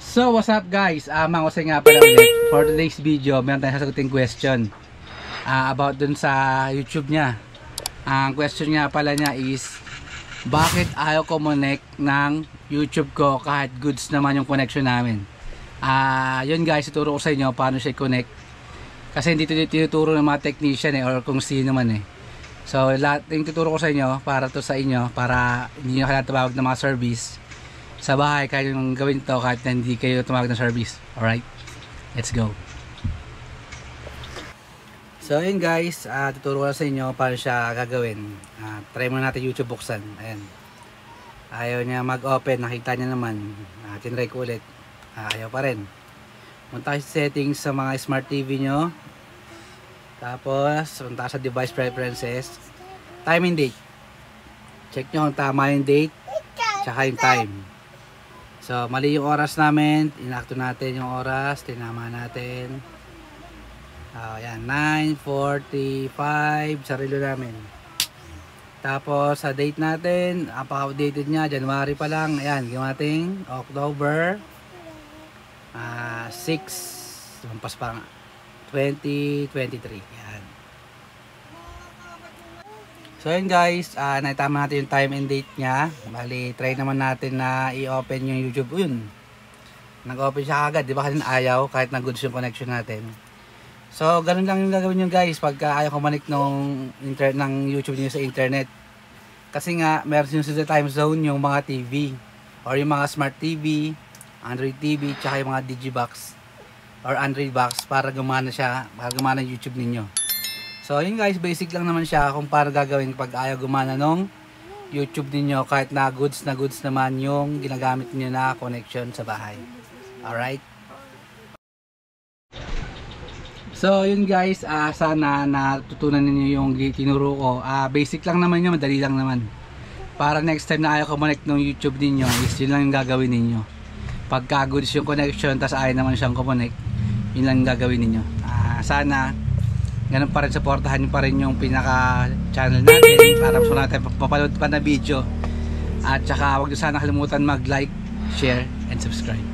So what's up guys, Mang-Jose nga pala ulit. For today's video, meron tayong sasaguting question about dun sa YouTube niya. Ang question nga pala niya is, bakit ayaw ko connect ng YouTube ko kahit goods naman yung connection namin? Yun guys, ituro ko sa inyo paano siya connect. Kasi hindi tinuturo ng mga technician or kung sino man eh. So lahat yung tuturo ko sa inyo para to sa inyo, para hindi nyo kailangan tumawag ng mga service sa bahay, kaya yung gawin to kahit na hindi kayo tumawag ng service. Alright, let's go. So yun guys, tuturo ko sa inyo paano siya gagawin. Try muna natin YouTube buksan. Ayan, ayaw niya mag-open, nakita niya naman. Tinry ko ulit, ayaw pa rin. Punta kayo sa settings sa mga smart TV nyo, tapos punta sa device preferences, time and date. Check nyo kung tama yung date tsaka yung time. So mali yung oras namin, inakto natin yung oras, tinama natin. Ayan, 9:45 sa relo namin. Tapos sa date natin, apaka-outdated nya, January pa lang. Ayan, gamating October 6, lumpas pa nga, 2023. Ayan. So yun guys, naitama natin yung time and date nya. Bali, try naman natin na i-open yung YouTube. Yun, nag-open siya agad, di ba? Kasi ayaw, kahit na goods yung connection natin. So ganun lang yung gagawin nyo guys pagka ayaw kumanik ng YouTube nyo sa internet. Kasi nga meron yung sa time zone yung mga TV or yung mga smart TV, Android TV, tsaka yung mga Digibox or Android box para gumana siya, para gumana yung YouTube ninyo. So yun guys, basic lang naman siya kung paano gagawin pag ayaw gumana nung YouTube ninyo kahit na goods naman yung ginagamit niyo na connection sa bahay. Alright. So yun guys, sana natutunan niyo yung tinuro ko. Basic lang naman yun, madali lang naman. Para next time na ayaw connect ng YouTube ninyo, is yun lang yung gagawin ninyo. Pagka goods yung connection, tas ayaw naman siyang connect, yun lang yung gagawin ninyo. Sana ganun pa rin, supportahan nyo pa rin yung pinaka channel natin para mas natin papanood pa na video. At saka huwag nyo sana kalimutan mag like, share, and subscribe.